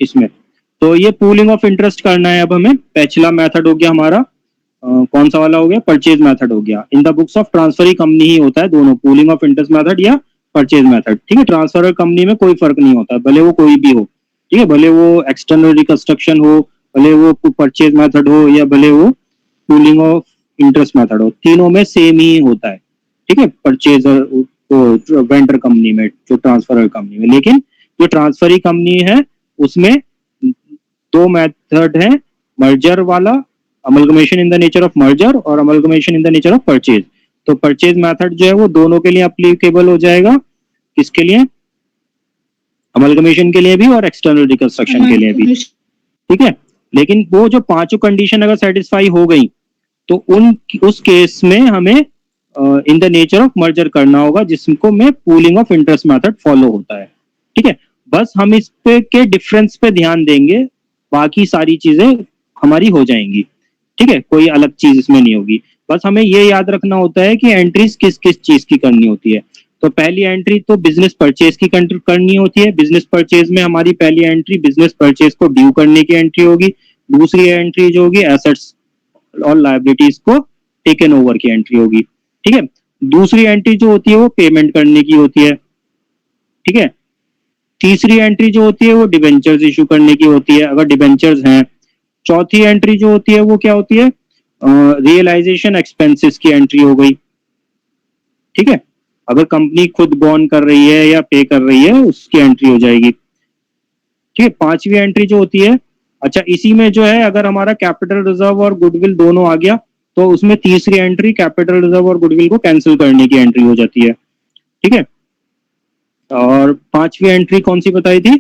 इसमें। तो ये पूलिंग ऑफ इंटरेस्ट करना है अब हमें। पहला मेथड हो गया हमारा कौन सा वाला हो गया, परचेज मेथड हो गया। In the books of transferee company ही होता है दोनों, पूलिंग ऑफ इंटरेस्ट मेथड या परचेज मेथड। ठीक है, ट्रांसफर कंपनी में कोई फर्क नहीं होता, भले वो कोई भी हो। ठीक है, भले वो एक्सटर्नल रिकंस्ट्रक्शन हो, भले वो परचेज मेथड हो, या भले वो पूलिंग ऑफ इंटरेस्ट मेथड हो, तीनों में सेम ही होता है। ठीक है, परचेजर वेंडर कंपनी में, जो ट्रांसफर कंपनी में। लेकिन जो ट्रांसफरी कंपनी है उसमें दो मेथड है, मर्जर वाला, amalgamation in the nature of merger, और amalgamation in the nature of purchase. तो परचेज मेथड जो है वो दोनों के लिए अप्लीकेबल हो जाएगा, किसके लिए, अमलगमेशन के लिए भी और एक्सटर्नल रिकंस्ट्रक्शन के लिए भी। ठीक है, लेकिन वो जो पांचों कंडीशन अगर सेटिस्फाई हो गई तो उस केस में हमें इन द नेचर ऑफ मर्जर करना होगा, जिसको में pooling of interest method follow होता है। ठीक है, बस हम इस पे के डिफरेंस पे ध्यान देंगे, बाकी सारी चीजें हमारी हो जाएंगी। ठीक है, कोई अलग चीज इसमें नहीं होगी। बस हमें ये याद रखना होता है कि एंट्रीज किस किस चीज की करनी होती है। तो पहली एंट्री तो बिजनेस परचेज की करनी होती है। बिजनेस परचेज में हमारी पहली एंट्री बिजनेस परचेज को ड्यू करने की एंट्री होगी। दूसरी एंट्री जो होगी एसेट्स और लायबिलिटीज को टेकन ओवर की एंट्री होगी। ठीक है, दूसरी एंट्री जो होती है वो पेमेंट करने की होती है। ठीक है, तीसरी एंट्री जो होती है वो डिबेंचर्स इशू करने की होती है, अगर डिबेंचर्स हैं। चौथी एंट्री जो होती है वो क्या होती है, रियलाइजेशन एक्सपेंसेस की एंट्री हो गई। ठीक है, अगर कंपनी खुद बॉन्ड कर रही है या पे कर रही है उसकी एंट्री हो जाएगी। ठीक है, पांचवी एंट्री जो होती है, अच्छा इसी में जो है अगर हमारा कैपिटल रिजर्व और गुडविल दोनों आ गया तो उसमें तीसरी एंट्री कैपिटल रिजर्व और गुडविल को कैंसिल करने की एंट्री हो जाती है। ठीक है, और पांचवी एंट्री कौन सी बताई थी,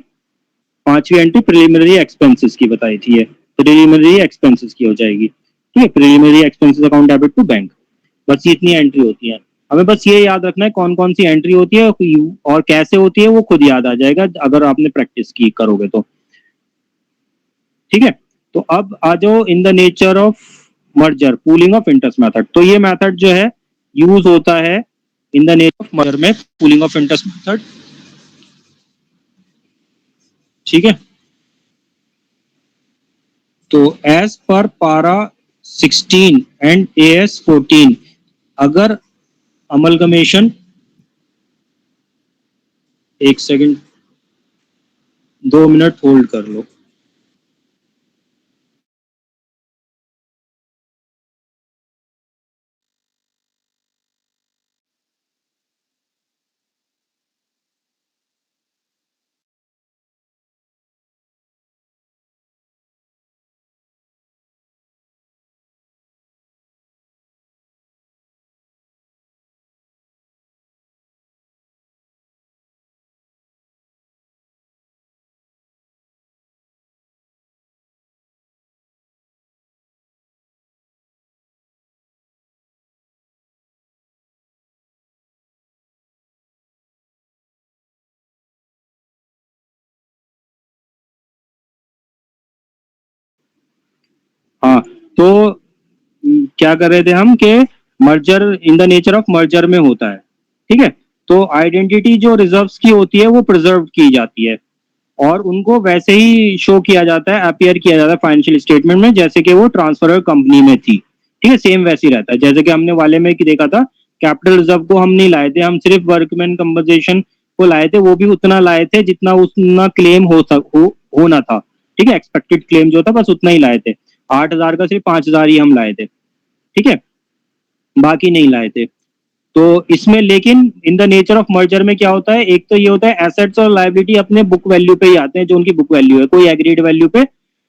पांचवी एंट्री प्रिलिमिनरी एक्सपेंसेस की बताई थी, ये प्रिलिमिनरी एक्सपेंसेस की हो जाएगी। ठीक है, preliminary expenses account debit to bank. बस ये इतनी एंट्री होती है। हमें बस ये याद रखना है कौन कौन सी एंट्री होती है और कैसे होती है, वो खुद याद आ जाएगा अगर आपने प्रैक्टिस की करोगे तो। ठीक है, तो अब आ जाओ इन the nature of merger, pooling of interest method. तो ये मेथड जो है यूज होता है इन द नेचर ऑफ मर्जर में, पूलिंग ऑफ इंटरेस्ट मेथड। ठीक है, तो एज पर पारा 16 एंड AS 14 अगर अमलगमेशन, एक सेकंड 2 मिनट होल्ड कर लो। हाँ, तो क्या कर रहे थे हम कि merger in the nature of merger में होता है। ठीक है, तो आइडेंटिटी जो रिजर्व्स की होती है वो प्रिजर्व की जाती है और उनको वैसे ही शो किया जाता है, अपीयर किया जाता है फाइनेंशियल स्टेटमेंट में जैसे कि वो ट्रांसफर कंपनी में थी। ठीक है, सेम वैसे ही रहता है जैसे कि हमने वाले में की देखा था। कैपिटल रिजर्व को हम नहीं लाए थे, हम सिर्फ वर्कमैन कंपनसेशन को लाए थे, वो भी उतना लाए थे जितना उतना क्लेम होना था। ठीक है, एक्सपेक्टेड क्लेम जो था बस उतना ही लाए थे। 8,000 का सिर्फ 5,000 ही हम लाए थे। ठीक है, बाकी नहीं लाए थे। तो इसमें लेकिन इन द नेचर ऑफ मर्जर में क्या होता है, एक तो ये होता है एसेट्स और लायबिलिटी अपने बुक वैल्यू पे ही आते हैं, जो उनकी बुक वैल्यू है, कोई एग्रीड वैल्यू पे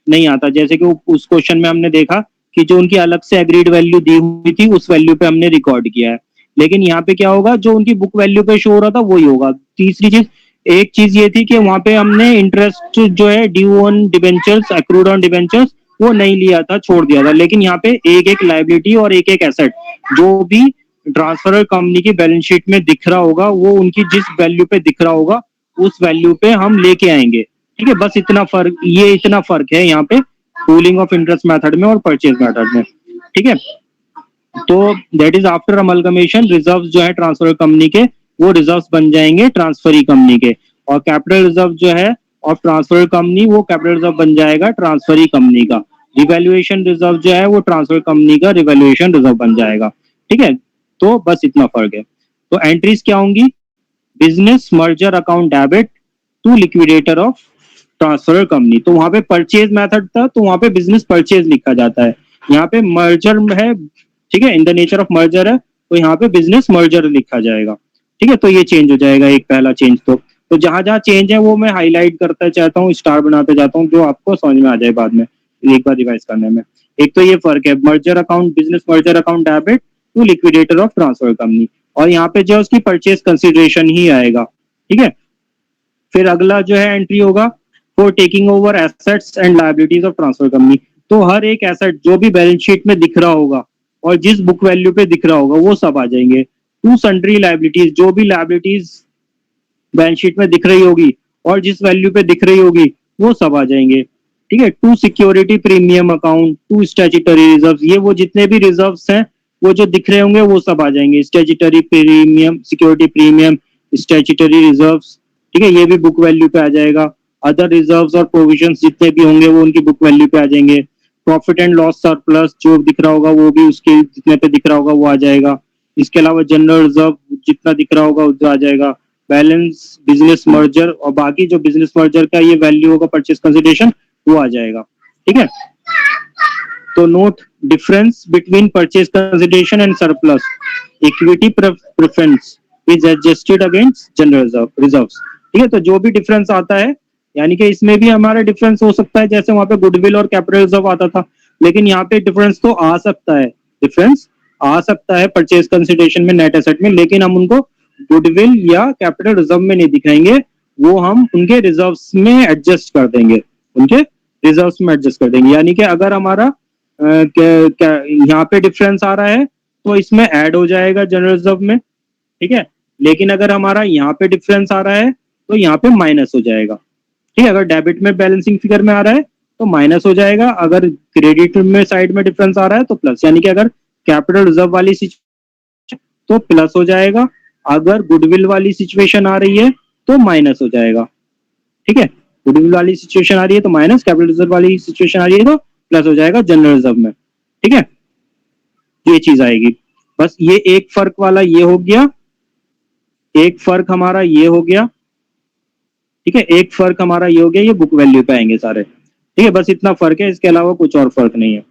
नहीं आता। जैसे कि उस क्वेश्चन में हमने देखा कि जो उनकी अलग से एग्रीड वैल्यू दी हुई थी उस वैल्यू पे हमने रिकॉर्ड किया है। लेकिन यहाँ पे क्या होगा, जो उनकी बुक वैल्यू पे शो हो रहा था वही होगा। तीसरी चीज, एक चीज ये थी कि वहां पे हमने इंटरेस्ट जो है due on debentures, accrued on debentures, वो नहीं लिया था, छोड़ दिया था। लेकिन यहाँ पे एक एक लायबिलिटी और एक एक एसेट जो भी ट्रांसफर कंपनी की बैलेंस शीट में दिख रहा होगा वो उनकी जिस वैल्यू पे दिख रहा होगा उस वैल्यू पे हम लेके आएंगे। ठीक है, बस इतना फर्क, ये इतना फर्क है यहाँ पे पूलिंग ऑफ इंटरेस्ट मेथड में और परचेज मेथड में। ठीक है, तो that is after amalgamation reserves जो है ट्रांसफर कंपनी के वो रिजर्व्स बन जाएंगे ट्रांसफरी कंपनी के, और कैपिटल रिजर्व जो है ऑफ ट्रांसफर कंपनी वो कैपिटल रिजर्व बन जाएगा ट्रांसफरी कंपनी का। रिवैल्यूएशन रिजर्व जो है वो ट्रांसफर कंपनी का रिवैल्यूएशन रिजर्व बन जाएगा। ठीक है, तो बस इतना फर्क है। तो एंट्रीज क्या होंगी, business merger account debit to liquidator of transfer company. तो वहां पे परचेज मेथड था तो वहां पे बिजनेस परचेज लिखा जाता है, यहाँ पे मर्जर है, ठीक है, इन द नेचर ऑफ मर्जर है तो यहाँ पे बिजनेस मर्जर लिखा जाएगा। ठीक है, तो ये चेंज हो जाएगा एक पहला चेंज। तो जहां जहां चेंज है वो मैं हाईलाइट करता चाहता हूँ, स्टार बनाते जाता हूँ, जो आपको समझ में आ जाए बाद में एक बार रिवाइज करने में। एक तो ये फर्क है, merger account, business merger account debit to liquidator of transfer company, और यहाँ पे जो उसकी परचेज कंसिडरेशन ही आएगा। ठीक है, फिर अगला जो है एंट्री होगा for taking over assets and liabilities of transfer company. तो हर एक एसेट जो भी बैलेंस शीट में दिख रहा होगा और जिस बुक वैल्यू पे दिख रहा होगा वो सब आ जाएंगे। टू सन्ड्री लायबिलिटीज, जो भी लायबिलिटीज बैलेंस शीट में दिख रही होगी और जिस वैल्यू पे दिख रही होगी वो सब आ जाएंगे। ठीक है, to security premium account, to statutory reserve, ये वो जितने भी रिजर्व्स हैं वो जो दिख रहे होंगे वो सब आ जाएंगे। Statutory premium, security premium, statutory reserves, ठीक है, ये भी बुक वैल्यू पे आ जाएगा। अदर रिजर्व्स और प्रोविजंस जितने भी होंगे वो उनकी बुक वैल्यू पे आ जाएंगे। प्रॉफिट एंड लॉस सरप्लस जो दिख रहा होगा वो भी उसके जितने पे दिख रहा होगा वो आ जाएगा। इसके अलावा जनरल रिजर्व जितना दिख रहा होगा वो आ जाएगा। बैलेंस, बिजनेस मर्जर और बाकी जो बिजनेस मर्जर का ये वैल्यू होगा परचेज कंसिडरेशन वो आ जाएगा। ठीक है, तो note difference between purchase consideration and surplus, equity preference is adjusted against general reserves. ठीक है, तो जो भी डिफरेंस आता है, यानी कि इसमें भी हमारा डिफरेंस हो सकता है, जैसे वहां पे गुडविल और कैपिटल रिजर्व आता था, लेकिन यहाँ पे डिफरेंस तो आ सकता है, डिफरेंस आ सकता है परचेज कंसिडरेशन में, नेट एसेट में, लेकिन हम उनको गुडविल या कैपिटल रिजर्व में नहीं दिखाएंगे, वो हम उनके रिजर्व्स में एडजस्ट कर देंगे, उनके रिजर्व्स में एडजस्ट कर देंगे। यानी कि अगर हमारा यहाँ पे डिफरेंस आ रहा है तो इसमें ऐड हो जाएगा जनरल रिजर्व में। ठीक है, लेकिन अगर हमारा यहाँ पे डिफरेंस आ रहा है तो यहाँ पे माइनस हो जाएगा। ठीक है, अगर डेबिट में बैलेंसिंग फिगर में आ रहा है तो माइनस हो जाएगा, अगर क्रेडिट में साइड में डिफरेंस आ रहा है तो प्लस, यानी कि अगर कैपिटल रिजर्व वाली सिचुएशन तो प्लस हो जाएगा, अगर गुडविल वाली सिचुएशन आ रही है तो माइनस हो जाएगा। ठीक है, गुडविल वाली सिचुएशन आ रही है तो माइनस, कैपिटल रिजर्व वाली सिचुएशन आ रही है तो प्लस हो जाएगा जनरल रिजर्व में। ठीक है, ये चीज आएगी। बस ये एक फर्क वाला ये हो गया, एक फर्क हमारा ये हो गया। ठीक है, एक फर्क हमारा ये हो गया, ये बुक वैल्यू पे आएंगे सारे। ठीक है, बस इतना फर्क है, इसके अलावा कुछ और फर्क नहीं है।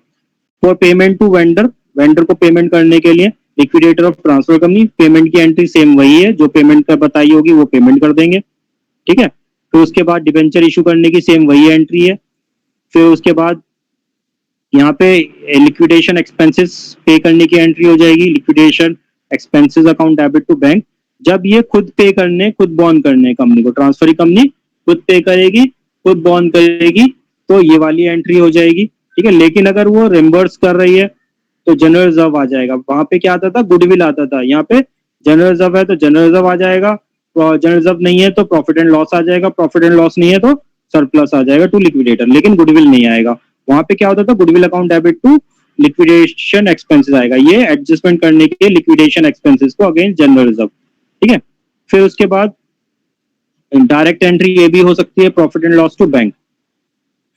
For payment to vendor, vendor को पेमेंट करने के लिए liquidator of transfer company, payment की एंट्री सेम वही है, जो पेमेंट का बताई होगी वो पेमेंट कर देंगे। ठीक है, फिर उसके बाद डिबेंचर इशू करने की सेम वही एंट्री है। फिर उसके बाद यहाँ पे लिक्विडेशन एक्सपेंसेस पे करने की एंट्री हो जाएगी, liquidation expenses account debit to bank. जब ये खुद पे करने, खुद बॉन्ड करने कंपनी को, ट्रांसफरी कंपनी खुद पे करेगी, खुद बॉन्ड करेगी, तो ये वाली एंट्री हो जाएगी। ठीक है, लेकिन अगर वो रिम्बर्स कर रही है तो जनरल रिजर्व आ जाएगा। वहां पे क्या आता था, गुडविल आता था, यहाँ पे जनरल रिजर्व है तो जनरल रिजर्व आ जाएगा, जनरल रिजर्व नहीं है तो प्रॉफिट एंड लॉस आ जाएगा, प्रॉफिट एंड लॉस नहीं है तो सरप्लस आ जाएगा टू लिक्विडेटर, लेकिन गुडविल नहीं आएगा। वहां पे क्या होता था, goodwill account debit to liquidation expenses आएगा, ये एडजस्टमेंट करने के लिए लिक्विडेशन एक्सपेंसेस को अगेंस्ट जनरल रिजर्व। ठीक है, फिर उसके बाद डायरेक्ट एंट्री ये भी हो सकती है, profit and loss to bank.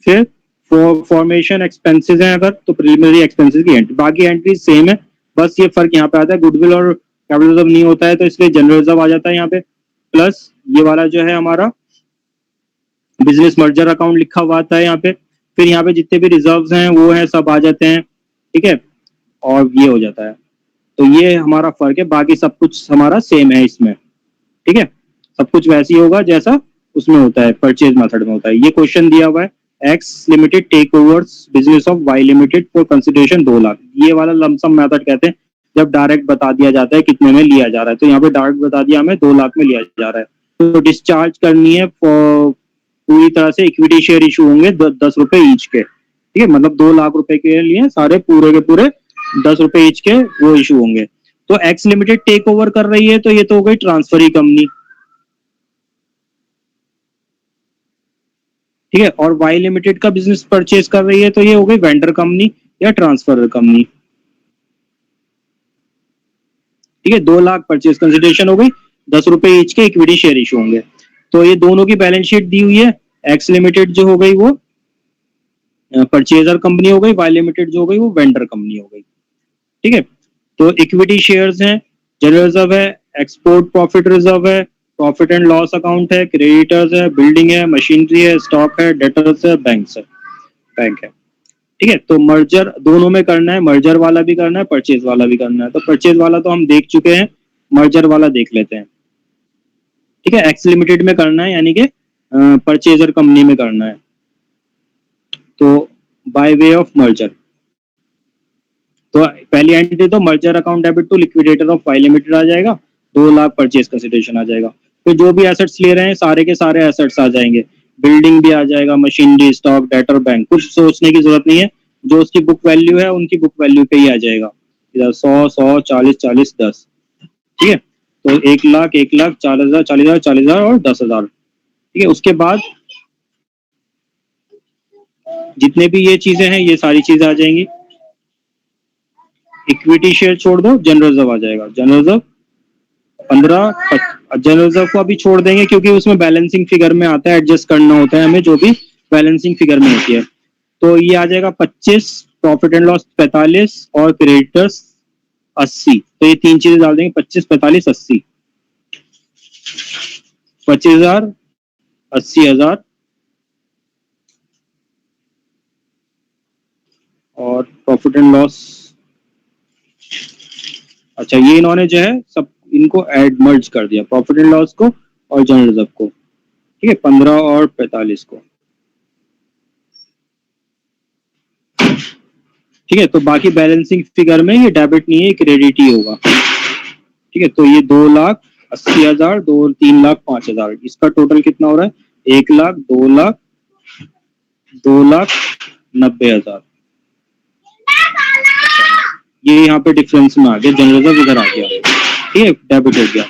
फिर फॉर्मेशन एक्सपेंसेस हैं अगर तो प्रिलिमिनरी एक्सपेंसेस की एंट्री, बाकी एंट्री सेम है, बस ये फर्क यहाँ पे आता है, गुडविल और कैपिटल रिजर्व नहीं होता है तो इसलिए जनरल रिजर्व आ जाता है यहाँ पे, प्लस ये वाला जो है हमारा बिजनेस मर्जर अकाउंट लिखा हुआ आता है यहाँ पे। फिर यहाँ पे जितने भी रिजर्व्स हैं वो हैं सब आ जाते हैं। ठीक है, और ये हो जाता है, तो ये हमारा फर्क है, बाकी सब कुछ हमारा सेम है इसमें। ठीक है, सब कुछ वैसे ही होगा जैसा उसमें होता है, परचेज मेथड में होता है। ये क्वेश्चन दिया हुआ है, X limited take overs business of Y limited for consideration 2 lakh, ये वाला लमसम मेथड कहते हैं, जब डायरेक्ट बता दिया जाता है कितने में लिया जा रहा है। तो यहाँ पे डायरेक्ट बता दिया हमें 2 लाख में लिया जा रहा है, तो डिस्चार्ज करनी है पूरी तरह से, इक्विटी शेयर इशू होंगे 10 रुपए ईच के। ठीक है, मतलब 2 लाख रुपए के लिए सारे पूरे के पूरे 10 रुपए ईच के वो इशू होंगे। तो एक्स लिमिटेड टेक ओवर कर रही है तो ये तो हो गई ट्रांसफरी कंपनी। ठीक है, और वाई लिमिटेड का बिजनेस परचेज कर रही है तो ये हो गई वेंडर कंपनी या ट्रांसफर कंपनी। ठीक है, 2 लाख परचेज कंसिडरेशन हो गई, 10 रुपए ईच के इक्विटी शेयर इशू होंगे। तो ये दोनों की बैलेंस शीट दी हुई है, एक्स लिमिटेड जो हो गई वो परचेजर कंपनी हो गई, वाई लिमिटेड जो हो गई वो वेंडर कंपनी हो गई। ठीक है, तो इक्विटी शेयर्स हैं, जनरल रिजर्व है, एक्सपोर्ट प्रॉफिट रिजर्व है, प्रॉफिट एंड लॉस अकाउंट है, क्रेडिटर्स है, बिल्डिंग है, मशीनरी है, स्टॉक है, डेटर्स है, बैंक है। ठीक है, तो मर्जर दोनों में करना है, मर्जर वाला भी करना है, परचेज वाला भी करना है। तो परचेज वाला तो हम देख चुके हैं, मर्जर वाला देख लेते हैं। ठीक है, एक्स लिमिटेड में करना है, यानी कि परचेजर कंपनी में करना है, तो बाय वे ऑफ मर्जर। तो पहली एंट्री तो merger account debit to liquidator of Y limited आ जाएगा, 2 लाख परचेज कंसिडरेशन आ जाएगा। फिर जो भी एसेट्स ले रहे हैं सारे के सारे एसेट्स आ जाएंगे, बिल्डिंग भी आ जाएगा, मशीनरी, स्टॉक, डेटर, बैंक, कुछ सोचने की जरूरत नहीं है, जो उसकी बुक वैल्यू है उनकी बुक वैल्यू पे ही आ जाएगा। इधर 100, 100, 40, 40, 10। ठीक है, तो 1 लाख, 1 लाख, 40,000, 40,000, 40,000 और 10,000। ठीक है, उसके बाद जितने भी ये चीजें हैं ये सारी चीजें आ जाएंगी। इक्विटी शेयर छोड़ दो, जनरल रिजर्व आ जाएगा, जनरल रिजर्व 15। जनरल रिजर्व को अभी छोड़ देंगे क्योंकि उसमें बैलेंसिंग फिगर में आता है, एडजस्ट करना होता है हमें, जो भी बैलेंसिंग फिगर में होती है। तो ये आ जाएगा 25, प्रॉफिट एंड लॉस 45 और क्रेडिटर्स 80। तो ये तीन चीजें डाल देंगे, 25, 45, 80। 25,000, 80,000 और प्रॉफिट एंड लॉस। अच्छा, ये इन्होंने जो है सब इनको ऐड मर्ज कर दिया, प्रॉफिट एंड लॉस को और जनरल रिजर्व को। ठीक है, 15 और 45 को। ठीक है, तो बाकी बैलेंसिंग फिगर में ये डेबिट नहीं है, क्रेडिट ही होगा। ठीक है, तो ये 2,80,000, 3,05,000, इसका टोटल कितना हो रहा है? 1 लाख, 2 लाख, 2,90,000। ये यहाँ पे डिफरेंस में आ गया, जनरल रिजर्व इधर आ गया। ठीक है, डेबिट हो गया।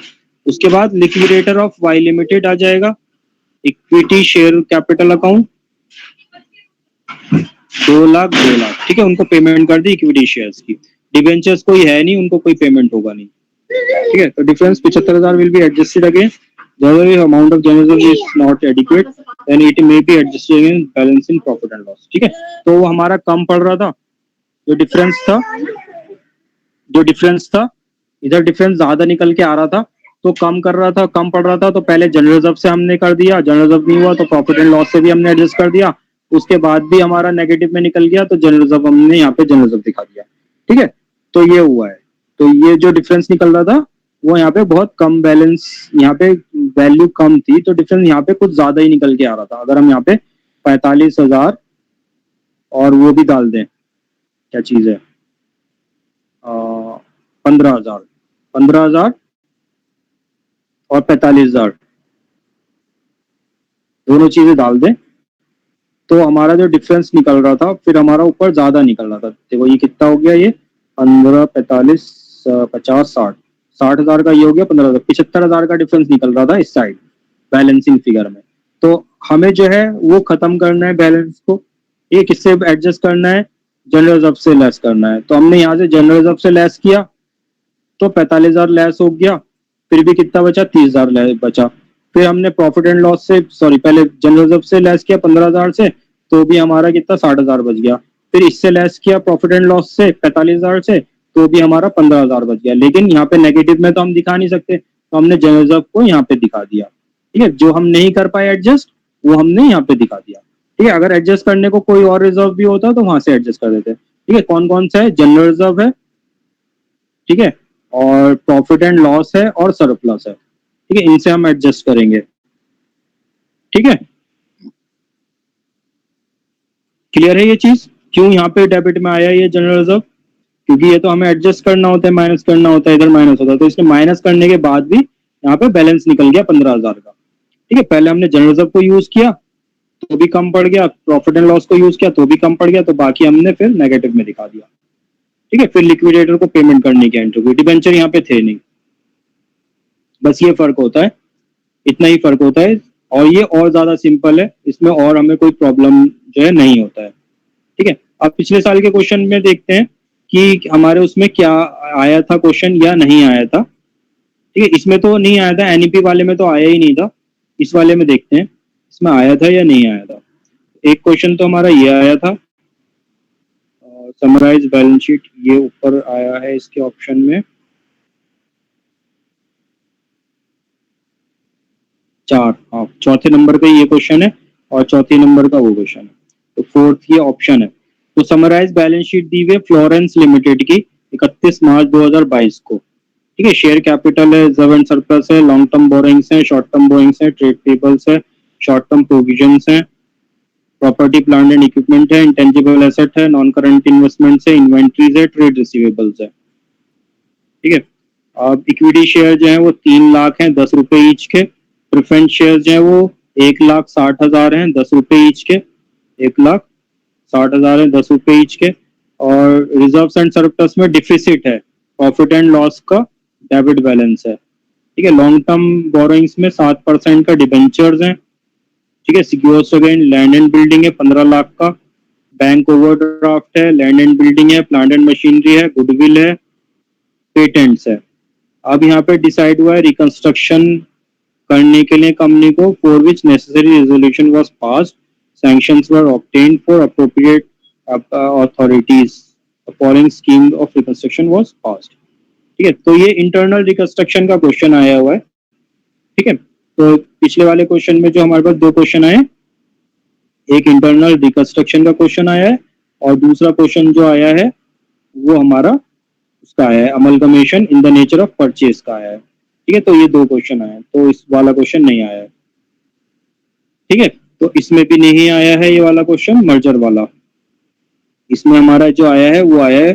उसके बाद लिक्विडेटर ऑफ वाई लिमिटेड आ जाएगा, equity share capital account 2 lakh, 2 lakh. ठीक है, उनको पेमेंट कर दी इक्विटी शेयर्स की। डिवेंचर्स कोई है नहीं, उनको कोई पेमेंट होगा नहीं। ठीक है, तो difference 75,000 will be adjusted again, general amount of general is not adequate then it may be adjusted in balancing profit and loss. ठीक है, तो वो हमारा कम पड़ रहा था, जो डिफरेंस था, इधर डिफरेंस ज्यादा निकल के आ रहा था, तो कम कर रहा था, कम पड़ रहा था, तो पहले जनरल रिजर्व से हमने कर दिया, जनरल रिजर्व नहीं हुआ तो प्रॉफिट एंड लॉस से भी हमने एडजस्ट कर दिया, उसके बाद भी हमारा नेगेटिव में निकल गया तो जनरल रिजर्व हमने यहाँ पे जनरल रिजर्व दिखा दिया। ठीक है, तो ये हुआ है। तो ये जो डिफरेंस निकल रहा था वो यहाँ पे बहुत कम बैलेंस, यहाँ पे वैल्यू कम थी, तो डिफरेंस यहाँ पे कुछ ज्यादा ही निकल के आ रहा था। अगर हम यहाँ पे 45,000 और वो भी डाल दें, क्या चीज है, 15,000, 15,000 और 45,000 दोनों चीजें डाल दें, तो हमारा जो डिफरेंस निकल रहा था फिर हमारा ऊपर ज्यादा निकल रहा था। देखो ये कितना हो गया, ये 15, 45, 50, 60, 60,000 का ये हो गया, 15,000, 75,000 का डिफरेंस निकल रहा था इस साइड बैलेंसिंग फिगर में। तो हमें जो है वो खत्म करना है बैलेंस को। ये किससे एडजस्ट करना है? जनरल रिजर्व से लेस करना है। तो हमने यहाँ से जनरल रिजर्व से लेस किया तो 45,000 लेस हो गया, फिर भी कितना बचा? 30,000 बचा। फिर हमने प्रॉफिट एंड लॉस से, सॉरी, पहले जनरल रिजर्व से लेस किया 15,000 से, तो भी हमारा कितना? 60,000 बच गया। फिर इससे लेस किया प्रॉफिट एंड लॉस से 45,000 से, तो भी हमारा 15,000 बच गया। लेकिन यहाँ पे नेगेटिव में तो हम दिखा नहीं सकते, तो हमने जनरल रिजर्व को यहाँ पे दिखा दिया। ठीक है, जो हम नहीं कर पाए एडजस्ट वो हमने यहाँ पे दिखा दिया। ठीक है, अगर एडजस्ट करने को कोई और रिजर्व भी होता तो वहां से एडजस्ट कर देते। ठीक है, कौन कौन सा है? जनरल रिजर्व है, ठीक है, और प्रॉफिट एंड लॉस है और सरप्लस है। ठीक है, इनसे हम एडजस्ट करेंगे। ठीक है, क्लियर है ये चीज? क्यों यहाँ पे डेबिट में आया ये जनरल रिजर्व? क्योंकि ये तो हमें एडजस्ट करना होता है, माइनस करना होता है, इधर माइनस होता है, तो इसने माइनस करने के बाद भी यहाँ पे बैलेंस निकल गया 15,000 का। ठीक है, पहले हमने जनरल रिजर्व को यूज किया तो भी कम पड़ गया, प्रॉफिट एंड लॉस को यूज किया तो भी कम पड़ गया, तो बाकी हमने फिर नेगेटिव में दिखा दिया। ठीक है, फिर लिक्विडेटर को पेमेंट करने की एंट्री हुई, डिबेंचर यहाँ पे थे नहीं। बस ये फर्क होता है, इतना ही फर्क होता है, और ये और ज्यादा सिंपल है, इसमें और हमें कोई प्रॉब्लम जो है नहीं होता है। ठीक है, अब पिछले साल के क्वेश्चन में देखते हैं कि हमारे उसमें क्या आया था क्वेश्चन या नहीं आया था। ठीक है, इसमें तो नहीं आया था, एनईपी वाले में तो आया ही नहीं था, इस वाले में देखते हैं। इसमें आया था या नहीं आया था? एक क्वेश्चन तो हमारा ये आया था, समराइज बैलेंस शीट, ये ऊपर आया है इसके ऑप्शन में 4, हाँ चौथे नंबर पे ये क्वेश्चन है और चौथे नंबर का वो क्वेश्चन है, तो फोर्थ ये ऑप्शन है। तो समराइज बैलेंस शीट दी हुई है फ्लोरेंस लिमिटेड की 31 मार्च 2022 को। ठीक है, शेयर कैपिटल है, रिजर्व एंड सरप्लस है, लॉन्ग टर्म बोरिंग्स है, शॉर्ट टर्म बोरिंग्स है, ट्रेड पेबल्स है, शॉर्ट टर्म प्रोविजंस है, प्रॉपर्टी प्लांट एंड इक्विपमेंट है, इंटेंजिबल एसेट है, नॉन करंट इन्वेस्टमेंट्स है, इन्वेंट्रीज है, ट्रेड रिसीवेबल्स है। ठीक है, अब इक्विटी शेयर जो है वो 3 लाख हैं 10 रुपए ईच के, प्रेफरेंस शेयर जो है वो 1,60,000 हैं 10 रुपए ईच के, 1,60,000 है 10 रुपए ईच के। और रिजर्व एंड सरप्लस में डिफिसिट है, प्रॉफिट एंड लॉस का डेबिट बैलेंस है। ठीक है, लॉन्ग टर्म बोरोइंग्स में 7% का डिबेंचर्स हैं। ठीक है, secures against land and building है 15 लाख का, बैंक ओवरड्राफ्ट है, लैंड एंड बिल्डिंग है, प्लांट एंड मशीनरी है, गुडविल है, पेटेंट्स है। अब यहाँ पे डिसाइड हुआ है रिकंस्ट्रक्शन करने के लिए कंपनी को, for which necessary resolution was passed, sanctions were obtained for appropriate authorities, following scheme of reconstruction was passed. ठीक है, तो ये इंटरनल रिकंस्ट्रक्शन का क्वेश्चन आया हुआ है। ठीक है, तो पिछले वाले क्वेश्चन में जो हमारे पास 2 क्वेश्चन आए, एक इंटरनल रिकंस्ट्रक्शन का क्वेश्चन आया है और दूसरा क्वेश्चन जो आया है वो हमारा उसका आया है amalgamation in the nature of purchase का आया है। ठीक है, तो ये 2 क्वेश्चन आए हैं, तो इस वाला क्वेश्चन नहीं आया है। ठीक है, तो इसमें भी नहीं आया है ये वाला क्वेश्चन, मर्जर वाला। इसमें हमारा जो आया है वो आया है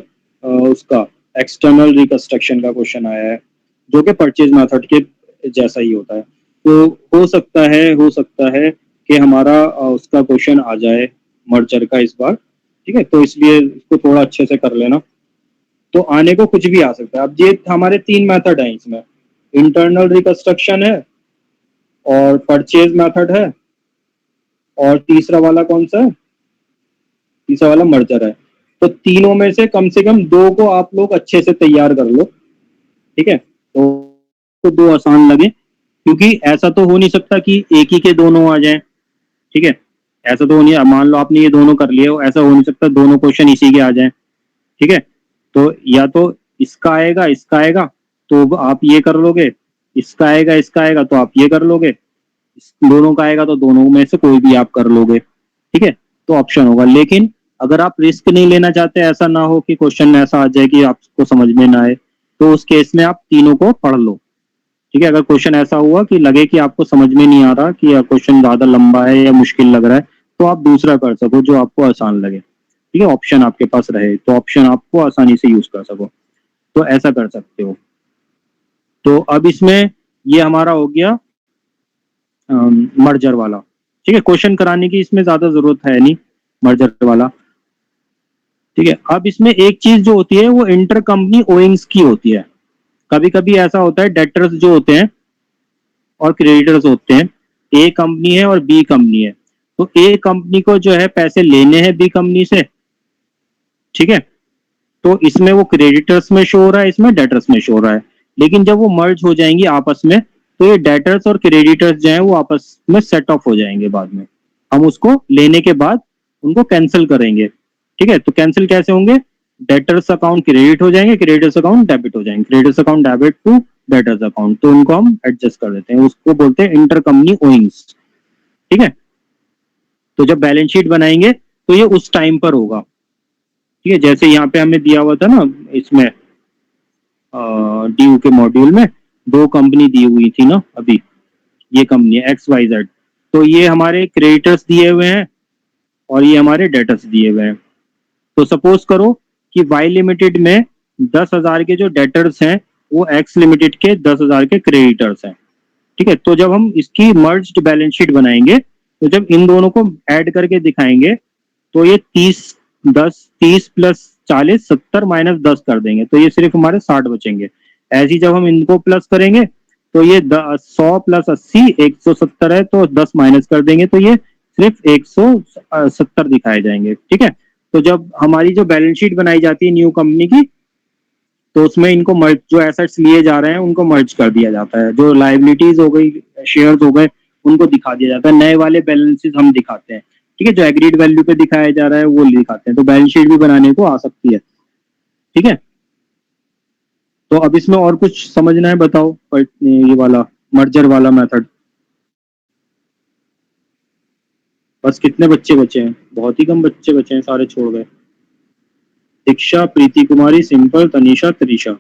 उसका एक्सटर्नल रिकंस्ट्रक्शन का क्वेश्चन आया है, जो कि परचेज मेथड के जैसा ही होता है। तो हो सकता है कि हमारा उसका क्वेश्चन आ जाए मर्जर का इस बार। ठीक है, तो इसलिए इसको थोड़ा अच्छे से कर लेना, तो आने को कुछ भी आ सकता है। अब ये हमारे 3 मेथड हैं इसमें, इंटरनल रिकंस्ट्रक्शन है और परचेज मेथड है और तीसरा वाला कौन सा है, तीसरा वाला मर्जर है। तो तीनों में से कम 2 को आप लोग अच्छे से तैयार कर लो। ठीक है, तो 2 आसान लगे, क्योंकि ऐसा तो हो नहीं सकता कि एक ही के दोनों आ जाएं। ठीक है, ऐसा तो नहीं, मान लो आपने ये दोनों कर लिए, ऐसा हो नहीं सकता दोनों क्वेश्चन इसी के आ जाएं। ठीक है, तो या तो इसका आएगा तो आप ये कर लोगे, इसका आएगा तो आप ये कर लोगे, दोनों का आएगा तो दोनों में से कोई भी आप कर लोगे। ठीक है, तो ऑप्शन होगा। लेकिन अगर आप रिस्क नहीं लेना चाहते, ऐसा ना हो कि क्वेश्चन ऐसा आ जाए कि आपको समझ में ना आए, तो उस केस में आप तीनों को पढ़ लो। ठीक है, अगर क्वेश्चन ऐसा हुआ कि लगे कि आपको समझ में नहीं आ रहा, कि क्वेश्चन ज्यादा लंबा है या मुश्किल लग रहा है, तो आप दूसरा कर सको जो आपको आसान लगे। ठीक है, ऑप्शन आपके पास रहे तो ऑप्शन आपको आसानी से यूज कर सको, तो ऐसा कर सकते हो। तो अब इसमें ये हमारा हो गया मर्जर वाला। ठीक है, क्वेश्चन कराने की इसमें ज्यादा जरूरत है नहीं, मर्जर वाला। ठीक है, अब इसमें एक चीज जो होती है वो इंटर कंपनी ओइंग्स की होती है। कभी कभी ऐसा होता है, डेटर्स जो होते हैं और क्रेडिटर्स होते हैं, ए कंपनी है और बी कंपनी है, तो ए कंपनी को जो है पैसे लेने हैं बी कंपनी से। ठीक है, तो इसमें वो क्रेडिटर्स में शो हो रहा है, इसमें डेटर्स में शो हो रहा है। लेकिन जब वो मर्ज हो जाएंगी आपस में, तो ये डेटर्स और क्रेडिटर्स जो है वो आपस में सेट ऑफ हो जाएंगे। बाद में हम उसको लेने के बाद उनको कैंसिल करेंगे। ठीक है, तो कैंसिल कैसे होंगे, डेटर्स अकाउंट क्रेडिट हो जाएंगे, क्रेडिटर्स अकाउंट डेबिट हो जाएंगे, creditors account debit to debtors account, तो उनको हम एडजस्ट कर देते हैं, उसको बोलते हैं इंटर कंपनी ओइंग्स। ठीक है, तो जब बैलेंस शीट बनाएंगे तो ये उस टाइम पर होगा। ठीक है, जैसे यहाँ पे हमें दिया हुआ था ना, इसमें ड्यू के मॉड्यूल में 2 कंपनी दी हुई थी ना, अभी ये कंपनी है XYZ, तो ये हमारे क्रेडिटर्स दिए हुए हैं और ये हमारे डेटर्स दिए हुए हैं। तो सपोज करो कि Y लिमिटेड में 10,000 के जो डेटर्स हैं वो X लिमिटेड के 10,000 के क्रेडिटर्स हैं। ठीक है, तो जब हम इसकी मर्ज्ड बैलेंस शीट बनाएंगे, तो जब इन दोनों को ऐड करके दिखाएंगे, तो ये 30 प्लस 40 70 माइनस 10 कर देंगे, तो ये सिर्फ हमारे 60 बचेंगे। ऐसे ही जब हम इनको प्लस करेंगे, तो ये 100 प्लस 80 170 है, तो 10 माइनस कर देंगे, तो ये सिर्फ 170 दिखाए जाएंगे। ठीक है, तो जब हमारी जो बैलेंस शीट बनाई जाती है न्यू कंपनी की, तो उसमें इनको मर्ज, जो एसेट्स लिए जा रहे हैं उनको मर्ज कर दिया जाता है, जो लायबिलिटीज हो गई, शेयर्स हो गए, उनको दिखा दिया जाता है, नए वाले बैलेंसेस हम दिखाते हैं, ठीक है, जो एग्रीड वैल्यू पे दिखाया जा रहा है वो दिखाते हैं, तो बैलेंस शीट भी बनाने को आ सकती है, ठीक है। तो अब इसमें और कुछ समझना है बताओ, ये वाला मर्जर वाला मेथड। बस कितने बच्चे बचे हैं? बहुत ही कम बच्चे बचे हैं, सारे छोड़ गए। दीक्षा, प्रीति कुमारी, सिंपल, तनीषा, त्रिशा।